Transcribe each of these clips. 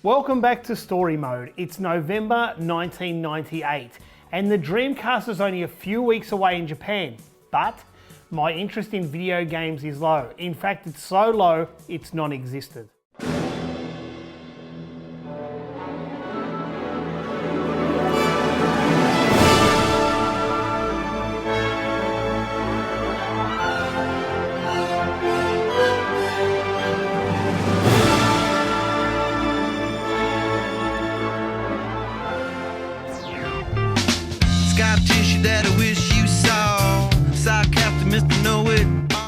Welcome back to Story Mode. It's November 1998 and the Dreamcast is only a few weeks away in Japan, but my interest in video games is low. In fact, it's so low, it's non-existent.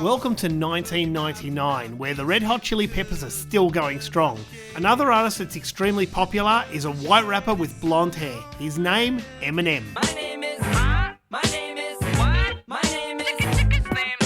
Welcome to 1999, where the Red Hot Chili Peppers are still going strong. Another artist that's extremely popular is a white rapper with blonde hair. His name, Eminem. My name is what? My name is what? My name is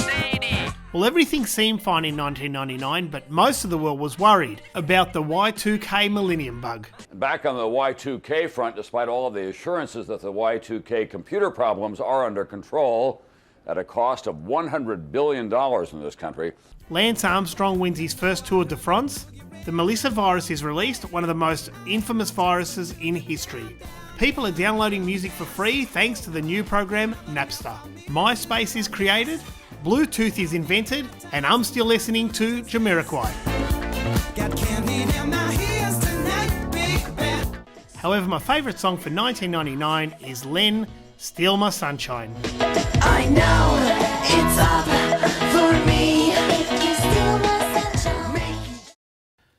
Mandy. Well, everything seemed fine in 1999, but most of the world was worried about the Y2K millennium bug. Back on the Y2K front, despite all of the assurances that the Y2K computer problems are under control, at a cost of $100 billion in this country. Lance Armstrong wins his first Tour de France. The Melissa virus is released, one of the most infamous viruses in history. People are downloading music for free thanks to the new program Napster. MySpace is created, Bluetooth is invented, and I'm still listening to Jamiroquai. However, my favourite song for 1999 is Len, Steal My Sunshine. I know it's up for me. If you steal my sunshine.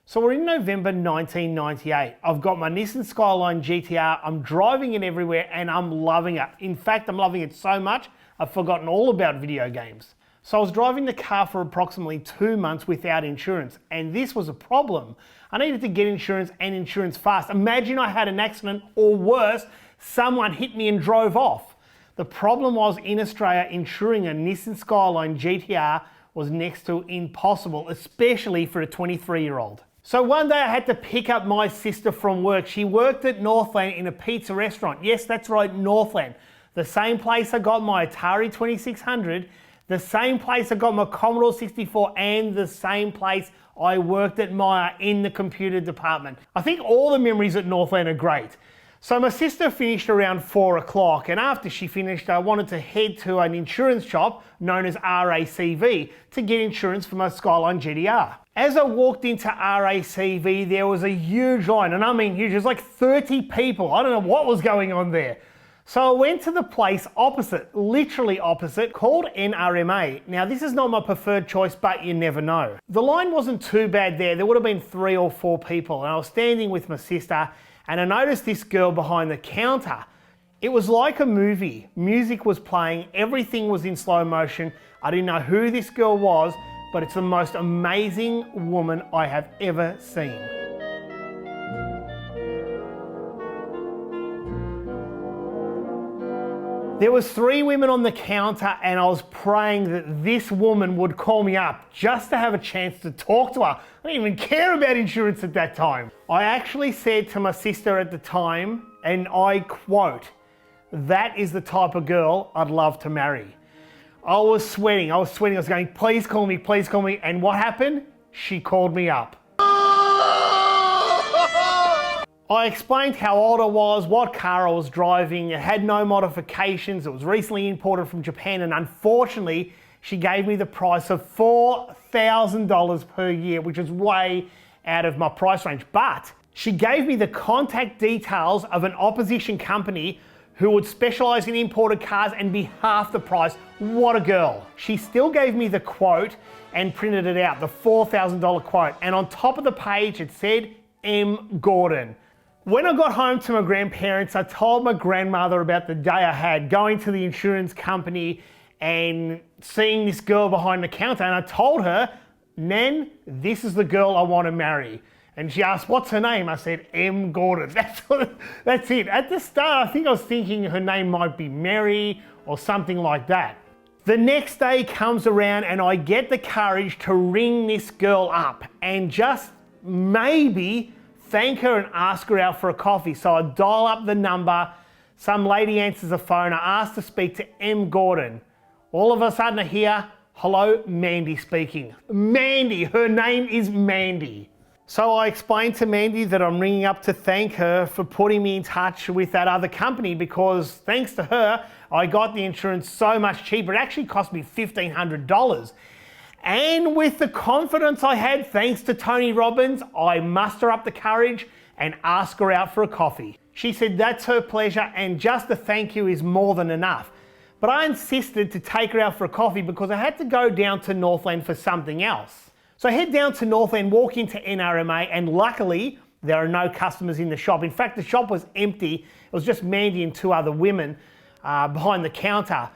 So we're in November 1998. I've got my Nissan Skyline GTR. I'm driving it everywhere and I'm loving it. In fact, I'm loving it so much, I've forgotten all about video games. So I was driving the car for approximately 2 months without insurance, and this was a problem. I needed to get insurance and insurance fast. Imagine I had an accident, or worse, someone hit me and drove off. The problem was, in Australia, insuring a Nissan Skyline GTR was next to impossible, especially for a 23-year-old. So one day I had to pick up my sister from work. She worked at Northland in a pizza restaurant. Yes, that's right, Northland. The same place I got my Atari 2600, the same place I got my Commodore 64, and the same place I worked at Myer in the computer department. I think all the memories at Northland are great. So my sister finished around 4 o'clock, and after she finished, I wanted to head to an insurance shop known as RACV to get insurance for my Skyline GTR. As I walked into RACV, there was a huge line, and I mean huge, it was like 30 people. I don't know what was going on there. So I went to the place opposite, literally opposite, called NRMA. Now this is not my preferred choice, but you never know. The line wasn't too bad there. There would have been 3 or 4 people, and I was standing with my sister, and I noticed this girl behind the counter. It was like a movie. Music was playing, everything was in slow motion. I didn't know who this girl was, but it's the most amazing woman I have ever seen. There was 3 women on the counter, and I was praying that this woman would call me up just to have a chance to talk to her. I didn't even care about insurance at that time. I actually said to my sister at the time, and I quote, "That is the type of girl I'd love to marry." I was sweating, I was going, please call me, and what happened? She called me up. I explained how old I was, what car I was driving. It had no modifications. It was recently imported from Japan, and unfortunately, she gave me the price of $4,000 per year, which is way out of my price range. But she gave me the contact details of an opposition company who would specialize in imported cars and be half the price. What a girl. She still gave me the quote and printed it out, the $4,000 quote. And on top of the page, it said, M. Gordon. When I got home to my grandparents, I told my grandmother about the day I had going to the insurance company and seeing this girl behind the counter, and I told her, "Nan, this is the girl I want to marry." And she asked, "What's her name?" I said, M. Gordon. That's it. At the start, I think I was thinking her name might be Mary or something like that. The next day comes around and I get the courage to ring this girl up and just maybe thank her and ask her out for a coffee. So I dial up the number, some lady answers the phone, I ask to speak to M. Gordon. All of a sudden I hear, "Hello, Mandy speaking." Mandy, her name is Mandy. So I explained to Mandy that I'm ringing up to thank her for putting me in touch with that other company, because thanks to her, I got the insurance so much cheaper. It actually cost me $1,500. And with the confidence I had, thanks to Tony Robbins, I muster up the courage and ask her out for a coffee. She said that's her pleasure and just a thank you is more than enough. But I insisted to take her out for a coffee because I had to go down to Northland for something else. So I head down to Northland, walk into NRMA, and luckily there are no customers in the shop. In fact, the shop was empty. It was just Mandy and two other women behind the counter.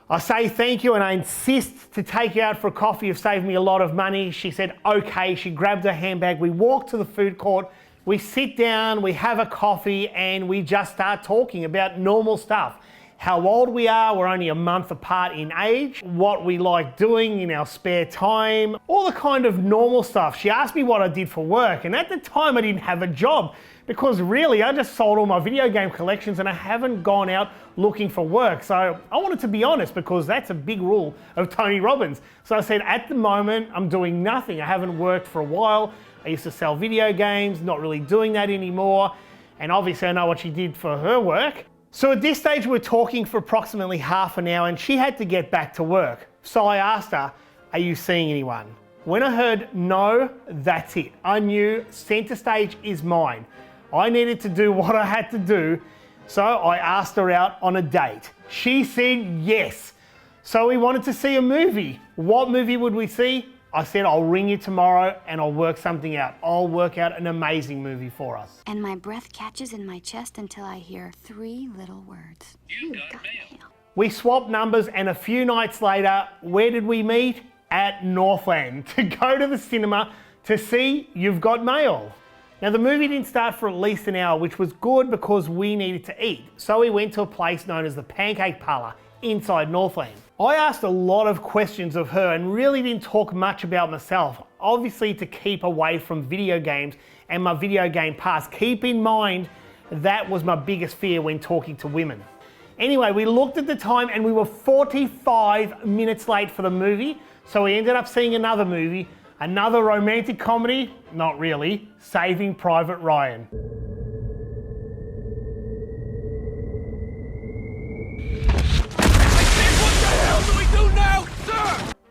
I say thank you and I insist to take you out for a coffee. You've saved me a lot of money. She said, okay. She grabbed her handbag. We walk to the food court. We sit down, we have a coffee, and we just start talking about normal stuff. How old we are, we're only a month apart in age, what we like doing in our spare time, all the kind of normal stuff. She asked me what I did for work, and at the time I didn't have a job because really I just sold all my video game collections and I haven't gone out looking for work. So I wanted to be honest because that's a big rule of Tony Robbins. So I said, at the moment, I'm doing nothing. I haven't worked for a while. I used to sell video games, not really doing that anymore. And obviously I know what she did for her work. So at this stage, we're talking for approximately half an hour and she had to get back to work. So I asked her, are you seeing anyone? When I heard no, that's it. I knew center stage is mine. I needed to do what I had to do. So I asked her out on a date. She said yes. So we wanted to see a movie. What movie would we see? I said, I'll ring you tomorrow and I'll work something out. I'll work out an amazing movie for us. And my breath catches in my chest until I hear three little words. You got mail. We swapped numbers and a few nights later, where did we meet? At Northland to go to the cinema to see You've Got Mail. Now the movie didn't start for at least an hour, which was good because we needed to eat. So we went to a place known as the Pancake Parlor inside Northland. I asked a lot of questions of her and really didn't talk much about myself, obviously to keep away from video games and my video game past. Keep in mind, that was my biggest fear when talking to women. Anyway, we looked at the time and we were 45 minutes late for the movie, so we ended up seeing another movie, another romantic comedy, not really, Saving Private Ryan.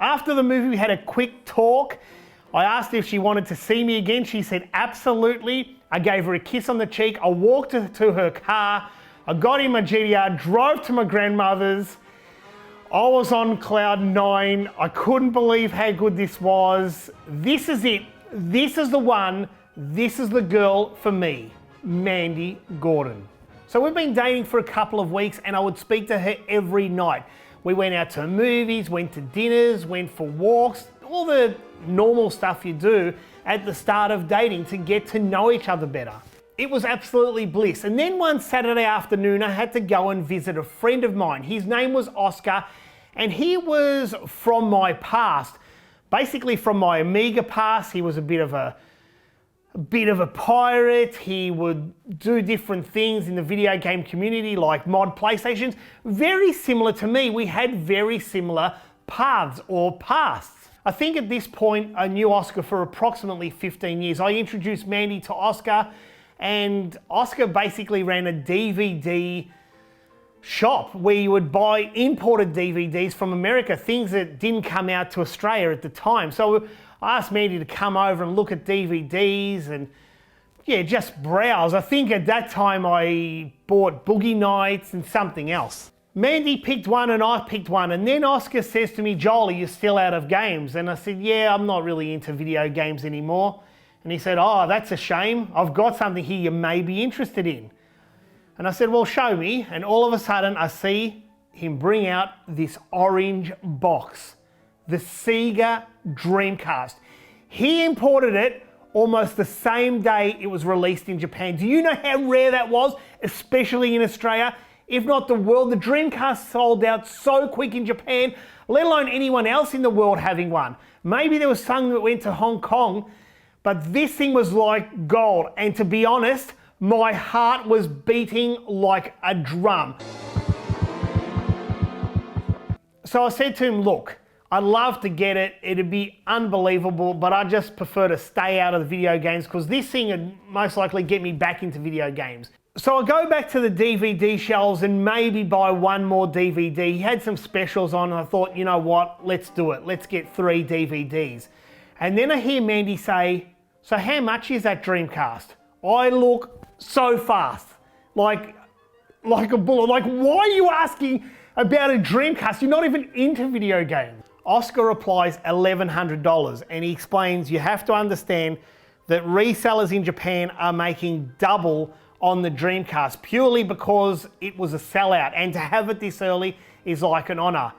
After the movie, we had a quick talk. I asked if she wanted to see me again. She said, absolutely. I gave her a kiss on the cheek. I walked to her car. I got in my GTR, drove to my grandmother's. I was on cloud 9. I couldn't believe how good this was. This is it. This is the one. This is the girl for me, Mandy Gordon. So we've been dating for a couple of weeks and I would speak to her every night. We went out to movies, went to dinners, went for walks, all the normal stuff you do at the start of dating to get to know each other better. It was absolutely bliss. And then one Saturday afternoon, I had to go and visit a friend of mine. His name was Oscar, and he was from my past. Basically from my Amiga past, he was a bit of a pirate. He would do different things in the video game community like mod PlayStations. Very similar to me. We had very similar paths or pasts. I think at this point I knew Oscar for approximately 15 years. I introduced Mandy to Oscar and Oscar basically ran a DVD shop where you would buy imported DVDs from America, things that didn't come out to Australia at the time. So I asked Mandy to come over and look at DVDs and yeah, just browse. I think at that time I bought Boogie Nights and something else. Mandy picked one and I picked one, and then Oscar says to me, Joel, are you still out of games? And I said, yeah, I'm not really into video games anymore. And he said, oh, that's a shame. I've got something here you may be interested in. And I said, well, show me. And all of a sudden I see him bring out this orange box, the Sega Dreamcast. He imported it almost the same day it was released in Japan. Do you know how rare that was, especially in Australia? If not the world, the Dreamcast sold out so quick in Japan, let alone anyone else in the world having one. Maybe there was some that went to Hong Kong, but this thing was like gold. And to be honest, my heart was beating like a drum. So I said to him, look, I'd love to get it. It'd be unbelievable, but I just prefer to stay out of the video games because this thing would most likely get me back into video games. So I go back to the DVD shelves and maybe buy one more DVD. He had some specials on and I thought, you know what, let's do it. Let's get 3 DVDs. And then I hear Mandy say, so how much is that Dreamcast? I look so fast, like a bullet. Like, why are you asking about a Dreamcast? You're not even into video games. Oscar replies $1,100 and he explains you have to understand that resellers in Japan are making double on the Dreamcast purely because it was a sellout and to have it this early is like an honor.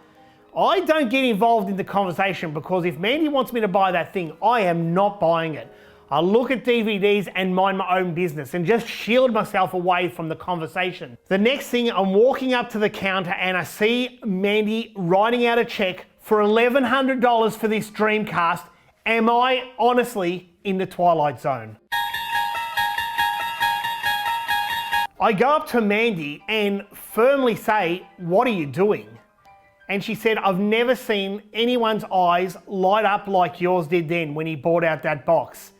I don't get involved in the conversation because if Mandy wants me to buy that thing, I am not buying it. I look at DVDs and mind my own business and just shield myself away from the conversation. The next thing, I'm walking up to the counter and I see Mandy writing out a check for $1,100 for this Dreamcast. Am I honestly in the Twilight Zone? I go up to Mandy and firmly say, what are you doing? And she said, I've never seen anyone's eyes light up like yours did then when he bought out that box.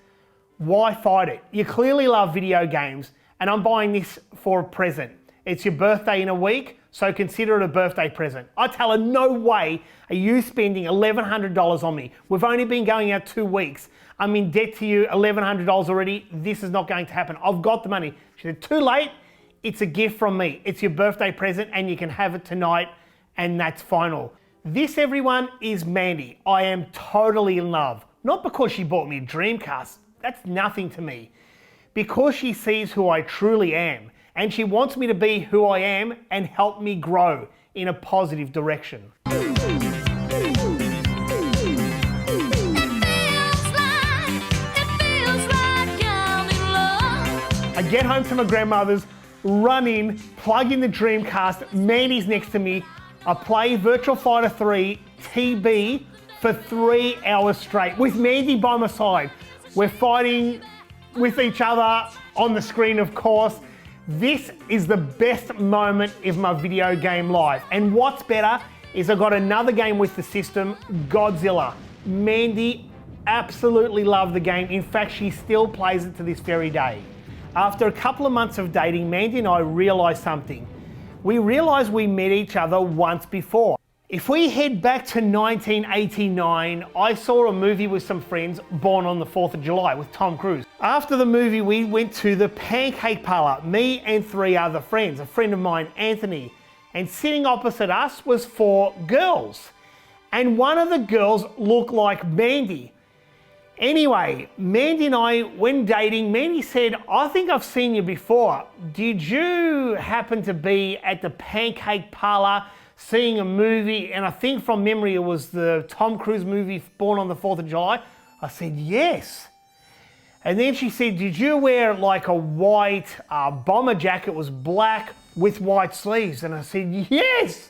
Why fight it? You clearly love video games and I'm buying this for a present. It's your birthday in a week, so consider it a birthday present. I tell her, no way are you spending $1,100 on me. We've only been going out 2 weeks. I'm in debt to you, $1,100 already. This is not going to happen. I've got the money. She said, too late. It's a gift from me. It's your birthday present and you can have it tonight and that's final. This, everyone, is Mandy. I am totally in love. Not because she bought me a Dreamcast. That's nothing to me. Because she sees who I truly am and she wants me to be who I am and help me grow in a positive direction. I get home to my grandmother's, run in, plug in the Dreamcast, Mandy's next to me. I play Virtual Fighter 3 TB for 3 hours straight with Mandy by my side. We're fighting with each other on the screen, of course. This is the best moment of my video game life. And what's better is I got another game with the system, Godzilla. Mandy absolutely loved the game. In fact, she still plays it to this very day. After a couple of months of dating, Mandy and I realised something. We realised we met each other once before. If we head back to 1989, I saw a movie with some friends, Born on the 4th of July with Tom Cruise. After the movie, we went to the pancake parlour, me and 3 other friends, a friend of mine, Anthony, and sitting opposite us was 4 girls. And one of the girls looked like Mandy. Anyway, Mandy and I, when dating, Mandy said, I think I've seen you before. Did you happen to be at the pancake parlour seeing a movie? And I think from memory it was the Tom Cruise movie, Born on the 4th of July. I said, yes. And then she said, did you wear like a white bomber jacket? It was black with white sleeves. And I said, yes.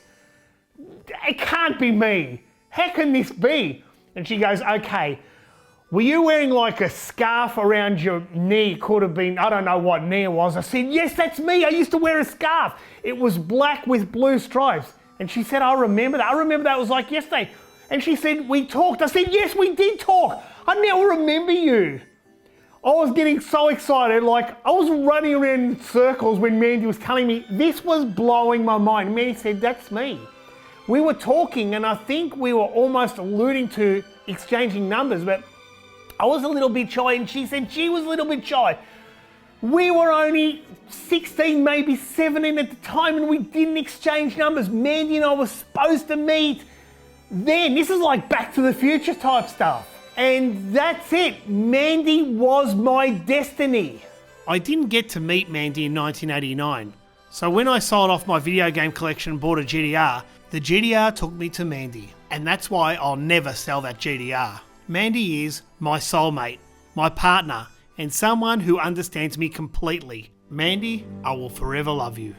It can't be me. How can this be? And she goes, okay. Were you wearing like a scarf around your knee? Could have been, I don't know what knee it was. I said, yes, that's me. I used to wear a scarf. It was black with blue stripes. And she said, I remember that. I remember that was like yesterday. And she said, we talked. I said, yes, we did talk. I now remember you. I was getting so excited. Like I was running around in circles when Mandy was telling me. This was blowing my mind. Mandy said, that's me. We were talking and I think we were almost alluding to exchanging numbers, but I was a little bit shy and she said she was a little bit shy. We were only 16, maybe 17 at the time and we didn't exchange numbers. Mandy and I were supposed to meet then. This is like Back to the Future type stuff. And that's it. Mandy was my destiny. I didn't get to meet Mandy in 1989. So when I sold off my video game collection and bought a GDR, the GDR took me to Mandy. And that's why I'll never sell that GDR. Mandy is my soulmate, my partner, and someone who understands me completely. Mandy, I will forever love you.